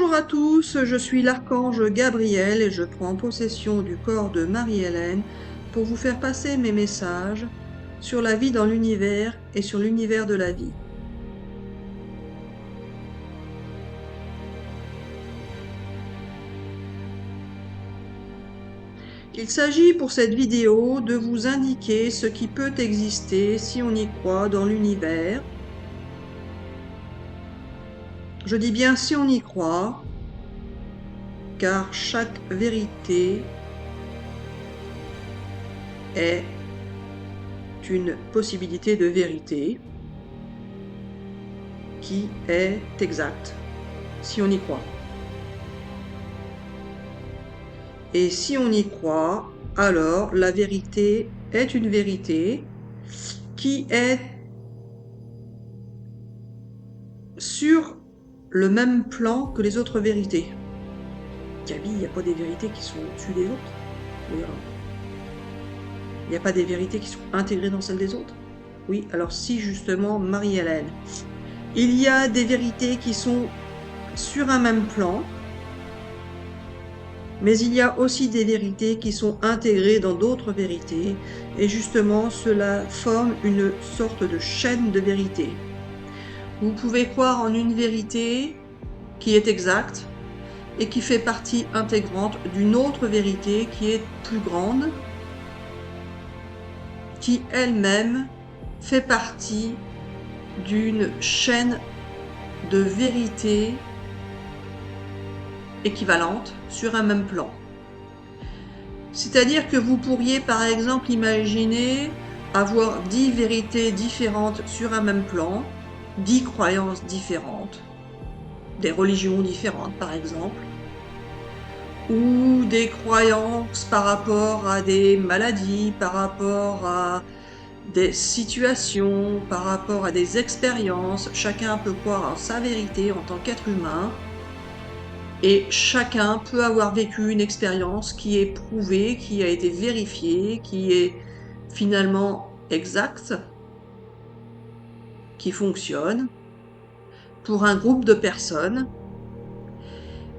Bonjour à tous, je suis l'archange Gabriel et je prends possession du corps de Marie-Hélène pour vous faire passer mes messages sur la vie dans l'univers et sur l'univers de la vie. Il s'agit pour cette vidéo de vous indiquer ce qui peut exister si on y croit dans l'univers. Je dis bien si on y croit, car chaque vérité est une possibilité de vérité qui est exacte, si on y croit. Et si on y croit, alors la vérité est une vérité qui est sur le même plan que les autres vérités. Gabi, il n'y a pas des vérités qui sont au-dessus des autres. Oui, alors. Il n'y a pas des vérités qui sont intégrées dans celles des autres. Oui, alors si justement, Marie-Hélène, il y a des vérités qui sont sur un même plan, mais il y a aussi des vérités qui sont intégrées dans d'autres vérités, et justement cela forme une sorte de chaîne de vérité. Vous pouvez croire en une vérité qui est exacte et qui fait partie intégrante d'une autre vérité qui est plus grande, qui elle-même fait partie d'une chaîne de vérité équivalente sur un même plan. C'est-à-dire que vous pourriez par exemple imaginer avoir 10 vérités différentes sur un même plan, 10 croyances différentes, des religions différentes par exemple, ou des croyances par rapport à des maladies, par rapport à des situations, par rapport à des expériences. Chacun peut croire en sa vérité en tant qu'être humain, et chacun peut avoir vécu une expérience qui est prouvée, qui a été vérifiée, qui est finalement exacte, qui fonctionne pour un groupe de personnes.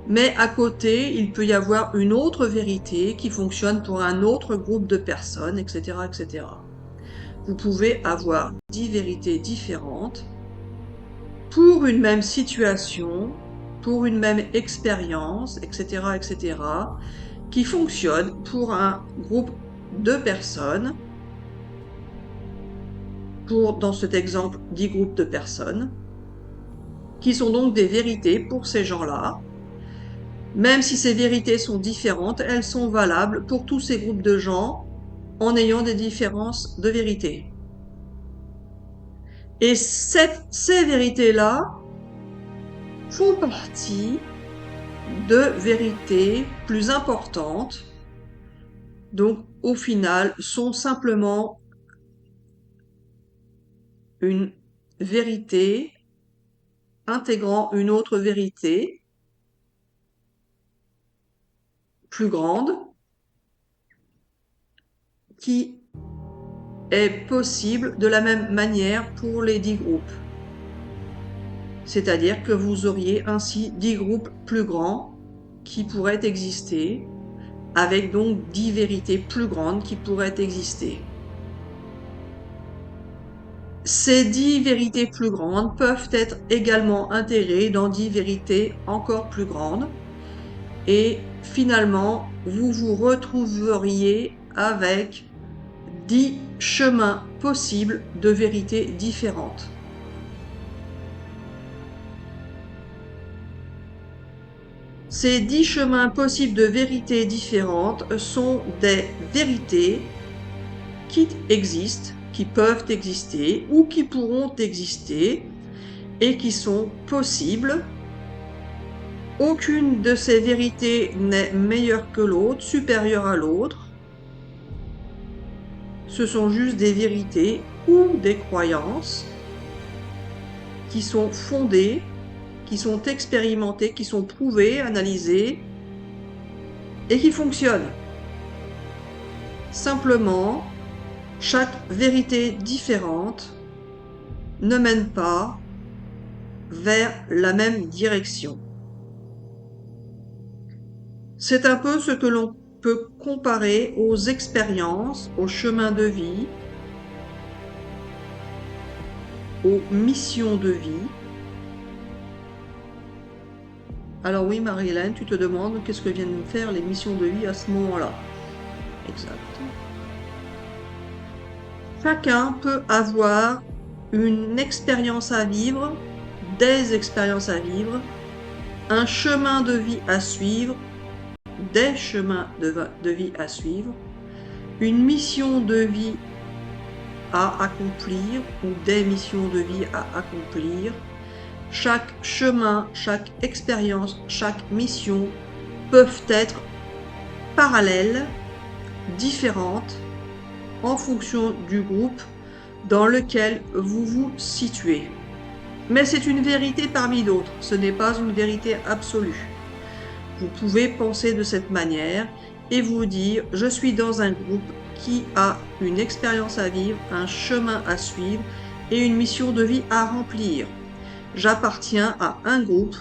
Mais à côté, il peut y avoir une autre vérité qui fonctionne pour un autre groupe de personnes, etc., etc. Vous pouvez avoir 10 vérités différentes pour une même situation, pour une même expérience, etc., etc., qui fonctionnent pour un groupe de personnes, pour, dans cet exemple, 10 groupes de personnes, qui sont donc des vérités pour ces gens-là. Même si ces vérités sont différentes, elles sont valables pour tous ces groupes de gens en ayant des différences de vérité. Et ces vérités-là font partie de vérités plus importantes, donc au final sont simplement une vérité intégrant une autre vérité plus grande qui est possible de la même manière pour les 10 groupes. C'est-à-dire que vous auriez ainsi 10 groupes plus grands qui pourraient exister, avec donc 10 vérités plus grandes qui pourraient exister. Ces 10 vérités plus grandes peuvent être également intégrées dans 10 vérités encore plus grandes, et finalement, vous vous retrouveriez avec 10 chemins possibles de vérités différentes. Ces 10 chemins possibles de vérités différentes sont des vérités qui existent, qui peuvent exister ou qui pourront exister et qui sont possibles. Aucune de ces vérités n'est meilleure que l'autre, supérieure à l'autre. Ce sont juste des vérités ou des croyances qui sont fondées, qui sont expérimentées, qui sont prouvées, analysées et qui fonctionnent. Simplement, chaque vérité différente ne mène pas vers la même direction. C'est un peu ce que l'on peut comparer aux expériences, aux chemins de vie, aux missions de vie. Alors oui, Marie-Hélène, tu te demandes qu'est-ce que viennent faire les missions de vie à ce moment-là. Exact. Chacun peut avoir une expérience à vivre, des expériences à vivre, un chemin de vie à suivre, des chemins de vie à suivre, une mission de vie à accomplir ou des missions de vie à accomplir. Chaque chemin, chaque expérience, chaque mission peuvent être parallèles, différentes, en fonction du groupe dans lequel vous vous situez. Mais c'est une vérité parmi d'autres, ce n'est pas une vérité absolue. Vous pouvez penser de cette manière et vous dire « Je suis dans un groupe qui a une expérience à vivre, un chemin à suivre et une mission de vie à remplir. J'appartiens à un groupe,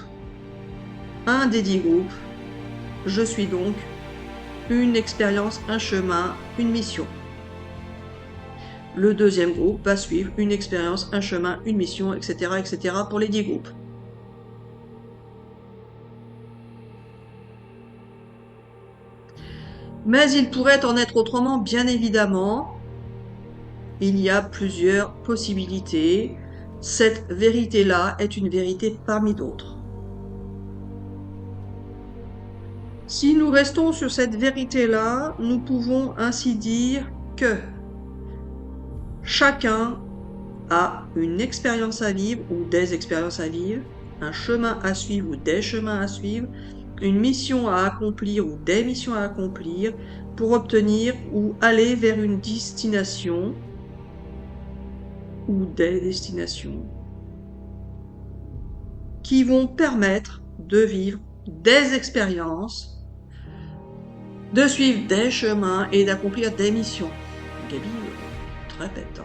un des 10 groupes. Je suis donc une expérience, un chemin, une mission. » Le deuxième groupe va suivre une expérience, un chemin, une mission, etc., etc. pour les 10 groupes. Mais il pourrait en être autrement, bien évidemment. Il y a plusieurs possibilités. Cette vérité-là est une vérité parmi d'autres. Si nous restons sur cette vérité-là, nous pouvons ainsi dire que chacun a une expérience à vivre ou des expériences à vivre, un chemin à suivre ou des chemins à suivre, une mission à accomplir ou des missions à accomplir pour obtenir ou aller vers une destination ou des destinations qui vont permettre de vivre des expériences, de suivre des chemins et d'accomplir des missions. Gabi te répète.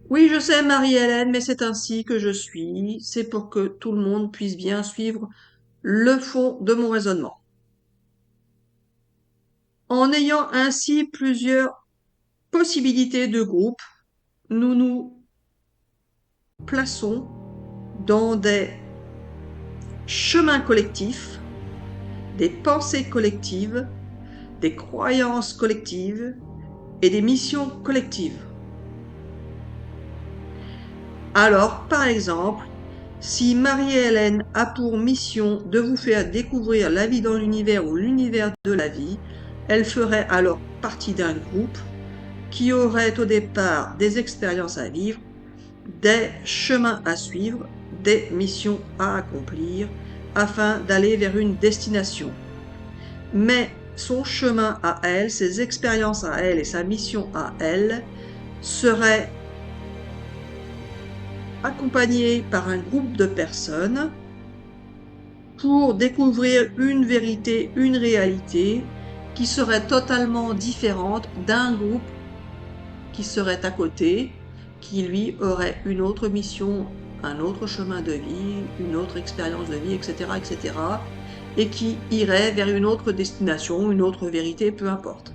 Oui, je sais, Marie-Hélène, mais c'est ainsi que je suis. C'est pour que tout le monde puisse bien suivre le fond de mon raisonnement. En ayant ainsi plusieurs possibilités de groupe, nous nous plaçons dans des chemins collectifs, des pensées collectives, des croyances collectives et des missions collectives. Alors, par exemple, si Marie-Hélène a pour mission de vous faire découvrir la vie dans l'univers ou l'univers de la vie, elle ferait alors partie d'un groupe qui aurait au départ des expériences à vivre, des chemins à suivre, des missions à accomplir, afin d'aller vers une destination. Mais son chemin à elle, ses expériences à elle et sa mission à elle seraient accompagnés par un groupe de personnes pour découvrir une vérité, une réalité qui serait totalement différente d'un groupe qui serait à côté, qui lui aurait une autre mission, un autre chemin de vie, une autre expérience de vie, etc., etc., et qui irait vers une autre destination, une autre vérité, peu importe.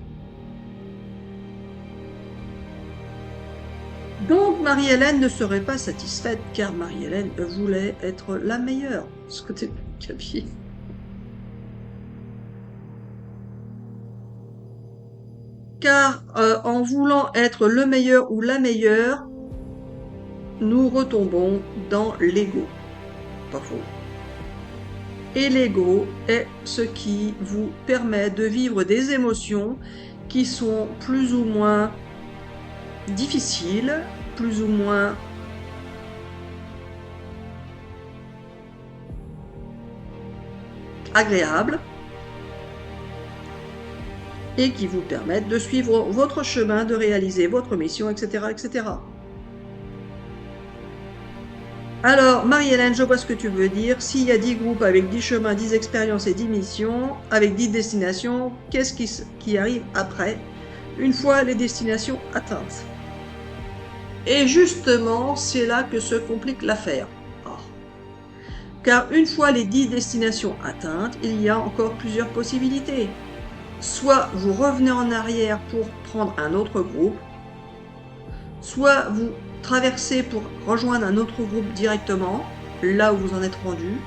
Donc Marie-Hélène ne serait pas satisfaite car Marie-Hélène voulait être la meilleure. Ce que t'es Gabi. Car en voulant être le meilleur ou la meilleure, nous retombons dans l'ego. Pas faux. Et l'ego est ce qui vous permet de vivre des émotions qui sont plus ou moins difficiles, plus ou moins agréables, et qui vous permettent de suivre votre chemin, de réaliser votre mission, etc., etc. Alors, Marie-Hélène, je vois ce que tu veux dire. S'il y a 10 groupes avec 10 chemins, 10 expériences et 10 missions, avec 10 destinations, qu'est-ce qui arrive après, une fois les destinations atteintes? Et justement, c'est là que se complique l'affaire. Oh. Car une fois les 10 destinations atteintes, il y a encore plusieurs possibilités. Soit vous revenez en arrière pour prendre un autre groupe, soit vous traversez pour rejoindre un autre groupe directement, là où vous en êtes rendu,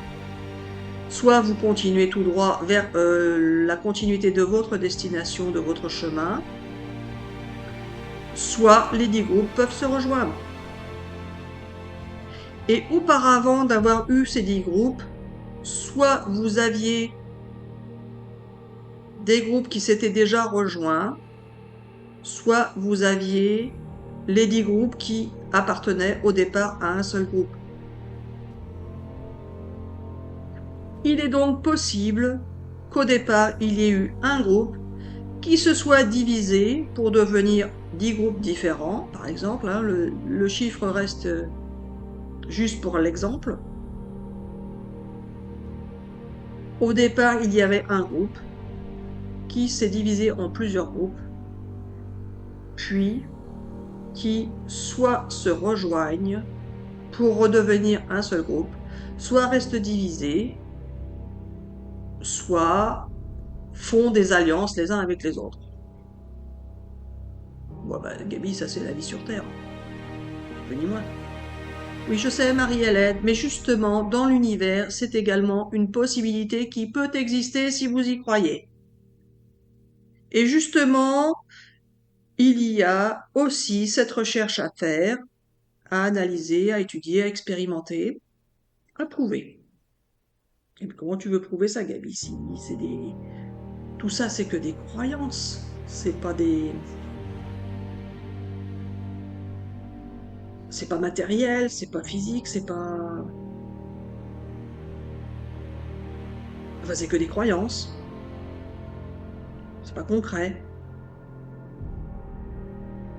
soit vous continuez tout droit vers la continuité de votre destination, de votre chemin, soit les 10 groupes peuvent se rejoindre. Et auparavant d'avoir eu ces 10 groupes, soit vous aviez des groupes qui s'étaient déjà rejoints, soit vous aviez les 10 groupes qui appartenaient au départ à un seul groupe. Il est donc possible qu'au départ, il y ait eu un groupe qui se soit divisé pour devenir 10 groupes différents, par exemple, hein, le chiffre reste juste pour l'exemple. Au départ, il y avait un groupe qui s'est divisé en plusieurs groupes, puis qui soit se rejoignent pour redevenir un seul groupe, soit restent divisés, soit font des alliances les uns avec les autres. Bon, bah, Gabi, ça c'est la vie sur Terre. Ni plus ni moins. Oui, je sais, Marie-Hélène, mais justement, dans l'univers, c'est également une possibilité qui peut exister si vous y croyez. Et justement, il y a aussi cette recherche à faire, à analyser, à étudier, à expérimenter, à prouver. Et puis comment tu veux prouver ça, Gabi? Si c'est des... Tout ça, c'est que des croyances. C'est pas des... C'est pas matériel, c'est pas physique, c'est pas... Enfin, c'est que des croyances. C'est pas concret.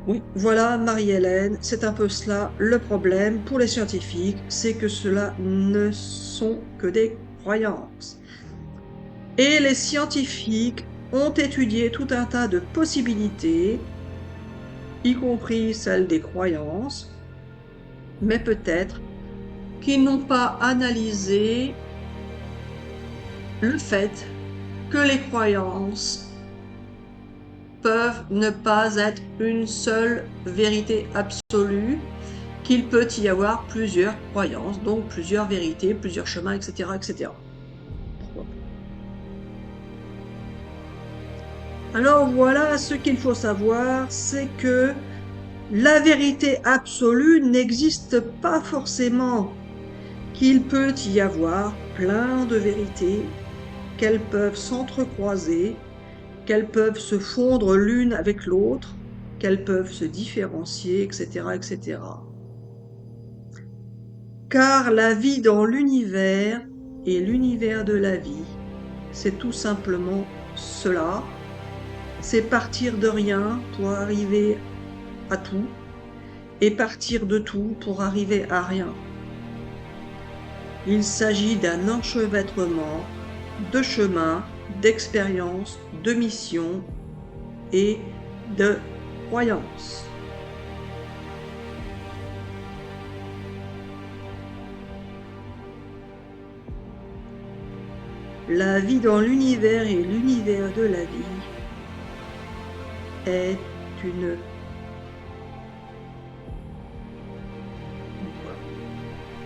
Oui, voilà, Marie-Hélène, c'est un peu cela le problème pour les scientifiques, c'est que cela ne sont que des croyances. Et les scientifiques ont étudié tout un tas de possibilités, y compris celles des croyances, mais peut-être qu'ils n'ont pas analysé le fait que les croyances peuvent ne pas être une seule vérité absolue, qu'il peut y avoir plusieurs croyances, donc plusieurs vérités, plusieurs chemins, etc., etc. Alors voilà, ce qu'il faut savoir, c'est que la vérité absolue n'existe pas forcément, qu'il peut y avoir plein de vérités, qu'elles peuvent s'entrecroiser, qu'elles peuvent se fondre l'une avec l'autre, qu'elles peuvent se différencier, etc., etc. Car la vie dans l'univers et l'univers de la vie, c'est tout simplement cela. C'est partir de rien pour arriver à tout et partir de tout pour arriver à rien. Il s'agit d'un enchevêtrement de chemins, d'expériences, de missions et de croyances. La vie dans l'univers et l'univers de la vie est une...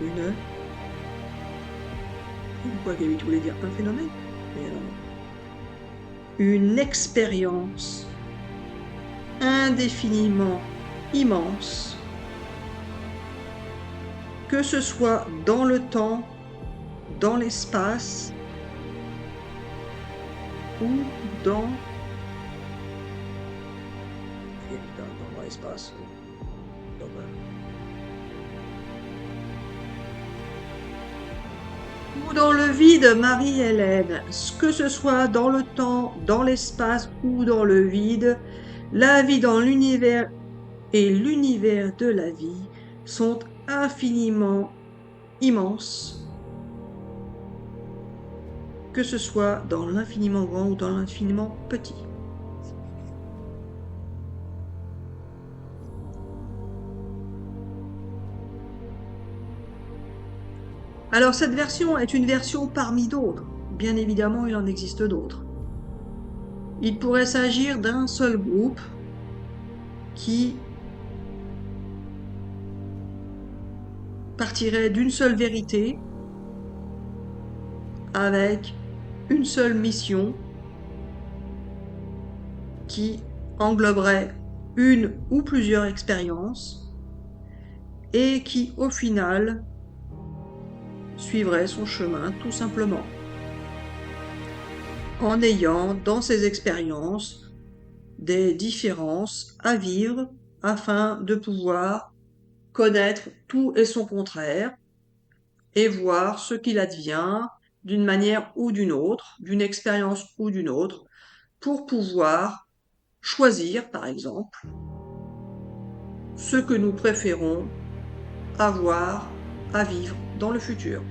Une... Pourquoi Gaby, tu voulais dire un phénomène? Mais alors... Une expérience indéfiniment immense, que ce soit dans le temps, dans l'espace ou dans l'espace. Ou dans le vide, Marie-Hélène, que ce soit dans le temps, dans l'espace ou dans le vide, la vie dans l'univers et l'univers de la vie sont infiniment immenses, que ce soit dans l'infiniment grand ou dans l'infiniment petit. Alors cette version est une version parmi d'autres. Bien évidemment, il en existe d'autres. Il pourrait s'agir d'un seul groupe qui partirait d'une seule vérité avec une seule mission qui engloberait une ou plusieurs expériences et qui, au final, suivrait son chemin tout simplement, en ayant dans ses expériences des différences à vivre afin de pouvoir connaître tout et son contraire et voir ce qu'il advient d'une manière ou d'une autre, d'une expérience ou d'une autre, pour pouvoir choisir, par exemple, ce que nous préférons avoir à vivre dans le futur.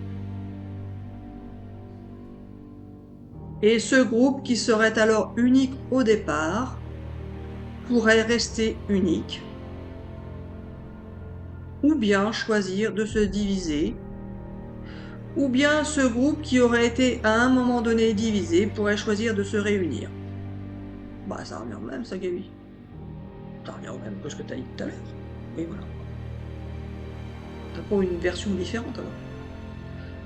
Et ce groupe qui serait alors unique au départ pourrait rester unique, ou bien choisir de se diviser, ou bien ce groupe qui aurait été à un moment donné divisé pourrait choisir de se réunir. Bah ça revient au même, ça, Gaby. Ça revient au même que ce que tu as dit tout à l'heure. Et voilà. T'as pas une version différente alors.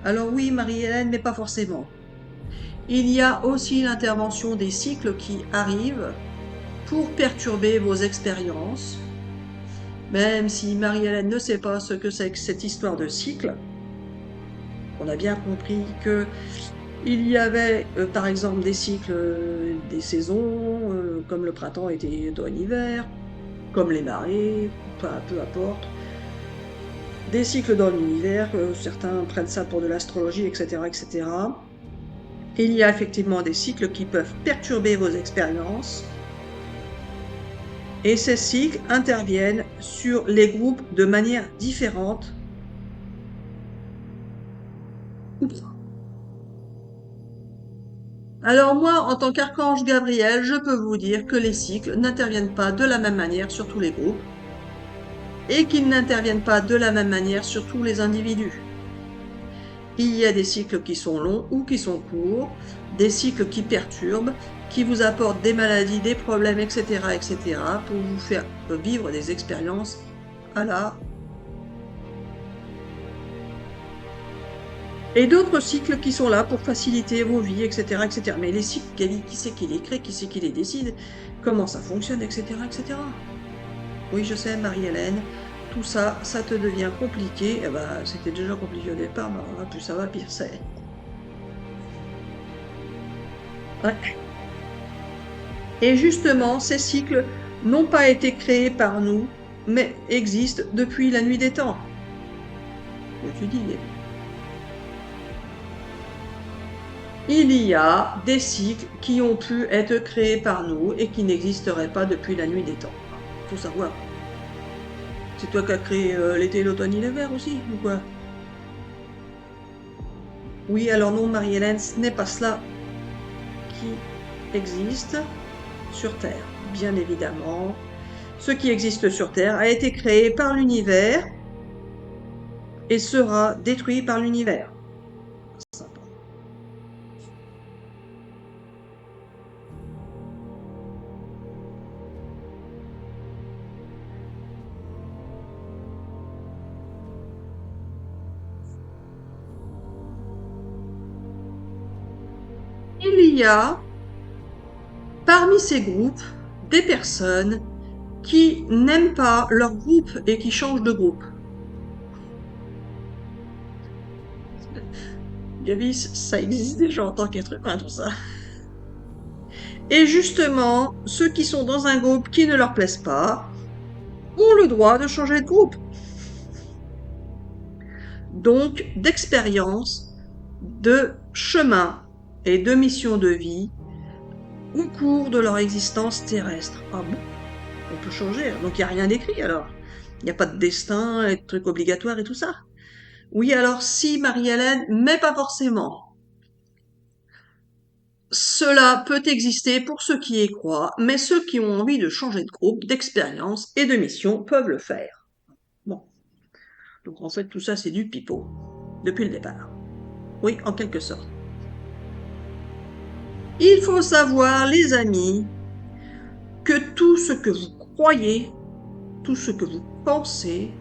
Alors oui, Marie-Hélène, mais pas forcément. Il y a aussi l'intervention des cycles qui arrivent pour perturber vos expériences. Même si Marie-Hélène ne sait pas ce que c'est que cette histoire de cycle, on a bien compris que il y avait par exemple des cycles des saisons, comme le printemps, été, automne, hiver, comme les marées, peu importe. Des cycles dans l'univers, certains prennent ça pour de l'astrologie, etc., etc. Il y a effectivement des cycles qui peuvent perturber vos expériences. Et ces cycles interviennent sur les groupes de manière différente. Alors moi, en tant qu'archange Gabriel, je peux vous dire que les cycles n'interviennent pas de la même manière sur tous les groupes et qu'ils n'interviennent pas de la même manière sur tous les individus. Il y a des cycles qui sont longs ou qui sont courts, des cycles qui perturbent, qui vous apportent des maladies, des problèmes, etc., etc., pour vous faire vivre des expériences à la... Et d'autres cycles qui sont là pour faciliter vos vies, etc., etc. Mais les cycles, qui c'est qui les crée, qui c'est qui les décide, comment ça fonctionne, etc., etc. Oui, je sais, Marie-Hélène, tout ça, ça te devient compliqué. Eh ben, c'était déjà compliqué au départ, mais plus ça va, pire c'est. Ouais. Et justement, ces cycles n'ont pas été créés par nous, mais existent depuis la nuit des temps. Que tu dis, Gaby? Il y a des cycles qui ont pu être créés par nous et qui n'existeraient pas depuis la nuit des temps. Faut savoir. C'est toi qui as créé l'été, l'automne et l'hiver aussi, ou quoi? Oui, alors non, Marie-Hélène, ce n'est pas cela qui existe sur Terre. Bien évidemment, ce qui existe sur Terre a été créé par l'univers et sera détruit par l'univers. Il y a parmi ces groupes des personnes qui n'aiment pas leur groupe et qui changent de groupe. Gaby, ça existe déjà en tant qu'être humain, tout ça. Et justement, ceux qui sont dans un groupe qui ne leur plaise pas ont le droit de changer de groupe. Donc, d'expérience, de chemin et de mission de vie au cours de leur existence terrestre. Ah bon? On peut changer, donc il n'y a rien d'écrit alors. Il n'y a pas de destin et de trucs obligatoires et tout ça. Oui, alors si, Marie-Hélène, mais pas forcément. Cela peut exister pour ceux qui y croient, mais ceux qui ont envie de changer de groupe, d'expérience et de mission peuvent le faire. Bon. Donc en fait, tout ça, c'est du pipeau. depuis le départ. Oui, en quelque sorte. Il faut savoir, les amis, que tout ce que vous croyez, tout ce que vous pensez,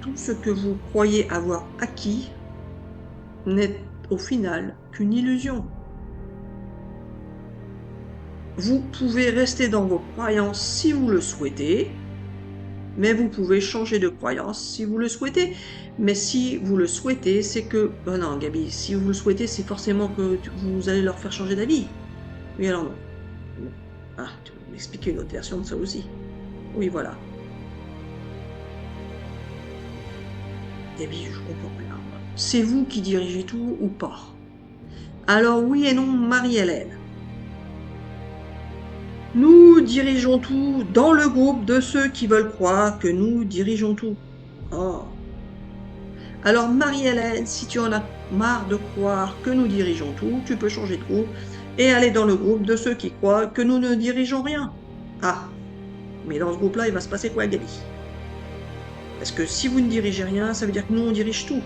tout ce que vous croyez avoir acquis n'est au final qu'une illusion. Vous pouvez rester dans vos croyances si vous le souhaitez, mais vous pouvez changer de croyance si vous le souhaitez. Mais si vous le souhaitez, c'est que... Oh non, Gabi, si vous le souhaitez, c'est forcément que vous allez leur faire changer d'avis. Oui, alors non. Ah, tu vas m'expliquer une autre version de ça aussi. Oui, voilà. Gabi, je comprends rien. C'est vous qui dirigez tout ou pas? Alors oui et non, Marie-Hélène. Nous dirigeons tout dans le groupe de ceux qui veulent croire que nous dirigeons tout. Oh. Alors Marie-Hélène, si tu en as marre de croire que nous dirigeons tout, tu peux changer de groupe et aller dans le groupe de ceux qui croient que nous ne dirigeons rien. Ah, mais dans ce groupe-là, il va se passer quoi, Gabi? Parce que si vous ne dirigez rien, ça veut dire que nous, on dirige tout.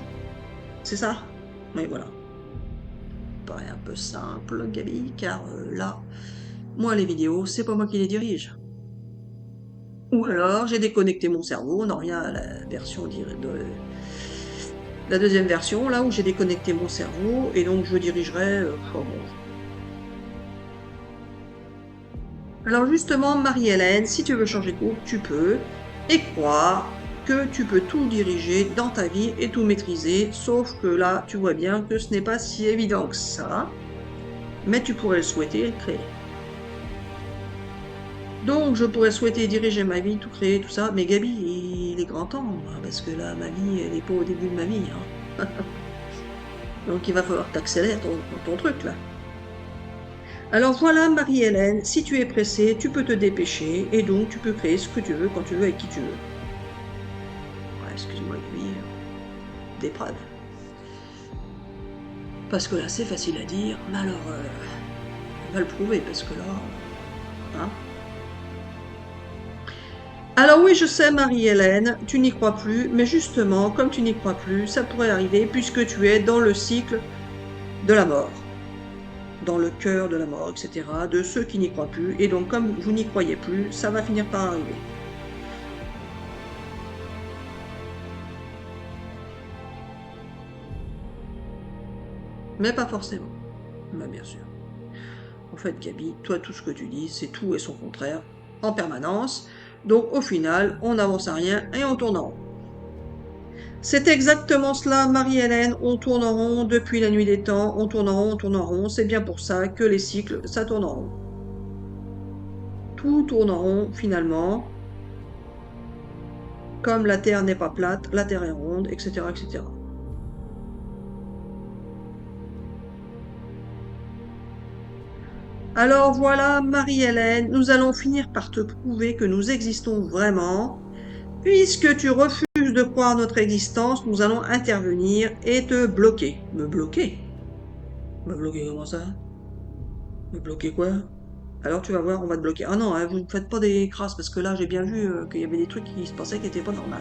C'est ça? Mais voilà. Paraît un peu simple, Gabi, car là, moi, les vidéos, c'est pas moi qui les dirige. Ou alors, j'ai déconnecté mon cerveau, on en revient à la version de la deuxième version, là où j'ai déconnecté mon cerveau, et donc je dirigerai... bon. Alors justement, Marie-Hélène, si tu veux changer de groupe, tu peux, et croire que tu peux tout diriger dans ta vie et tout maîtriser, sauf que là, tu vois bien que ce n'est pas si évident que ça, mais tu pourrais le souhaiter et le créer. Donc, je pourrais souhaiter diriger ma vie, tout créer, tout ça, mais Gabi, il est grand temps, parce que là, ma vie, elle n'est pas au début de ma vie. Hein. Donc, il va falloir que tu accélères ton truc, là. Alors voilà, Marie-Hélène, si tu es pressée, tu peux te dépêcher, et donc tu peux créer ce que tu veux, quand tu veux, avec qui tu veux. Ouais, excuse-moi, Gabi, des preuves. Parce que là, c'est facile à dire, mais alors, on va le prouver, parce que là, hein. Alors oui, je sais, Marie-Hélène, tu n'y crois plus, mais justement, comme tu n'y crois plus, ça pourrait arriver puisque tu es dans le cycle de la mort, dans le cœur de la mort, etc., de ceux qui n'y croient plus, et donc comme vous n'y croyez plus, ça va finir par arriver. Mais pas forcément, mais bien sûr. En fait, Gabi, toi, tout ce que tu dis, c'est tout et son contraire, en permanence, donc au final, on n'avance à rien et on tourne en rond. C'est exactement cela, Marie-Hélène, on tourne en rond depuis la nuit des temps, on tourne en rond, on tourne en rond, c'est bien pour ça que les cycles, ça tourne en rond. Tout tourne en rond, finalement. Comme la Terre n'est pas plate, la Terre est ronde, etc., etc. Alors voilà, Marie-Hélène, nous allons finir par te prouver que nous existons vraiment. Puisque tu refuses de croire notre existence, nous allons intervenir et te bloquer. Me bloquer? Me bloquer comment ça? Me bloquer quoi? Alors tu vas voir, on va te bloquer. Ah non, hein, vous ne faites pas des crasses, parce que là j'ai bien vu qu'il y avait des trucs qui se passaient qui n'étaient pas normaux.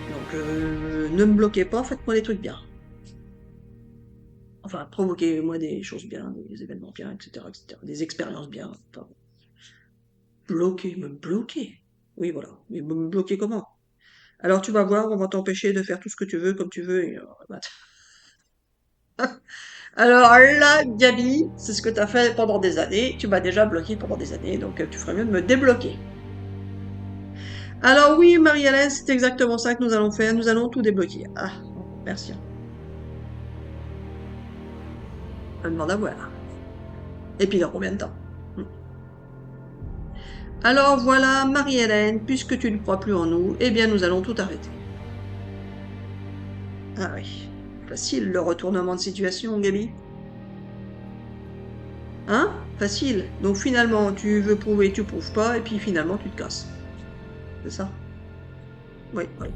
Donc ne me bloquez pas, faites-moi des trucs bien. Enfin, provoquez-moi des choses bien, des événements bien, etc., etc. Des expériences bien. Enfin, bloquer, me bloquer. Oui, voilà. Mais me bloquer comment? Alors tu vas voir, on va t'empêcher de faire tout ce que tu veux, comme tu veux. Et, alors là, Gabi, c'est ce que tu as fait pendant des années. Tu m'as déjà bloqué pendant des années, donc tu ferais mieux de me débloquer. Alors oui, Marie-Hélène, c'est exactement ça que nous allons faire. Nous allons tout débloquer. Ah, merci. Je demande à voir. Et puis dans combien de temps? Alors voilà, Marie-Hélène, puisque tu ne crois plus en nous, eh bien nous allons tout arrêter. Ah oui, facile le retournement de situation, Gabi. Hein? Facile. Donc finalement, tu veux prouver, tu prouves pas, et puis finalement, tu te casses. C'est ça? Oui, oui.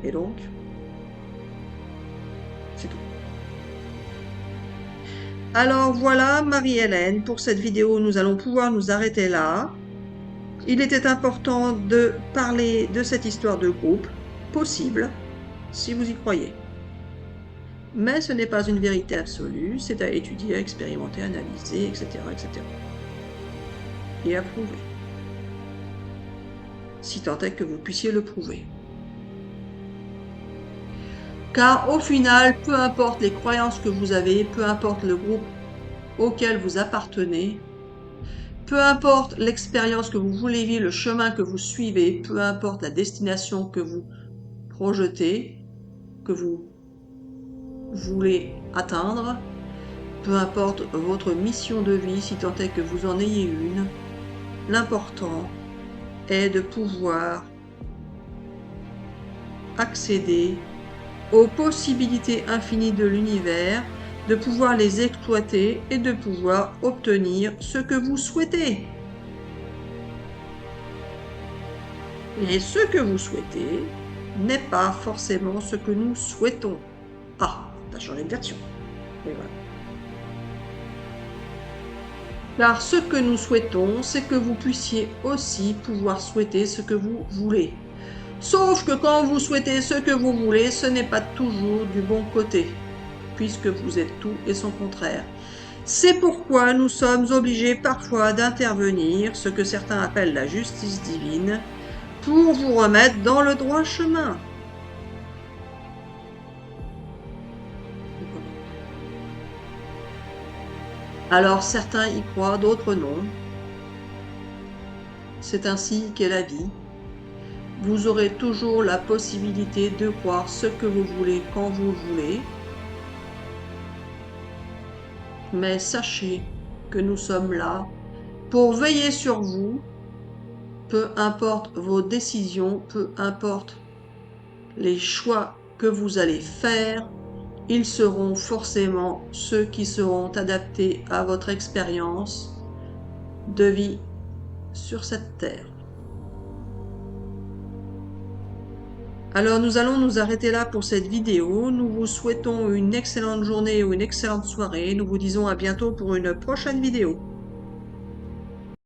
Et donc? C'est tout. Alors voilà, Marie-Hélène, pour cette vidéo, nous allons pouvoir nous arrêter là. Il était important de parler de cette histoire de groupe, possible, si vous y croyez. Mais ce n'est pas une vérité absolue, c'est à étudier, à expérimenter, à analyser, etc., etc. Et à prouver. Si tant est que vous puissiez le prouver. Car au final, peu importe les croyances que vous avez, peu importe le groupe auquel vous appartenez, peu importe l'expérience que vous voulez vivre, le chemin que vous suivez, peu importe la destination que vous projetez, que vous voulez atteindre, peu importe votre mission de vie, si tant est que vous en ayez une, l'important est de pouvoir accéder aux possibilités infinies de l'univers, de pouvoir les exploiter et de pouvoir obtenir ce que vous souhaitez. Et ce que vous souhaitez n'est pas forcément ce que nous souhaitons. Ah, t'as changé de version. Et voilà. Car ce que nous souhaitons, c'est que vous puissiez aussi pouvoir souhaiter ce que vous voulez. Sauf que quand vous souhaitez ce que vous voulez, ce n'est pas toujours du bon côté, puisque vous êtes tout et son contraire. C'est pourquoi nous sommes obligés parfois d'intervenir, ce que certains appellent la justice divine, pour vous remettre dans le droit chemin. Alors certains y croient, d'autres non. C'est ainsi qu'est la vie. Vous aurez toujours la possibilité de croire ce que vous voulez quand vous le voulez. Mais sachez que nous sommes là pour veiller sur vous, peu importe vos décisions, peu importe les choix que vous allez faire, ils seront forcément ceux qui seront adaptés à votre expérience de vie sur cette terre. Alors nous allons nous arrêter là pour cette vidéo. Nous vous souhaitons une excellente journée ou une excellente soirée. Nous vous disons à bientôt pour une prochaine vidéo.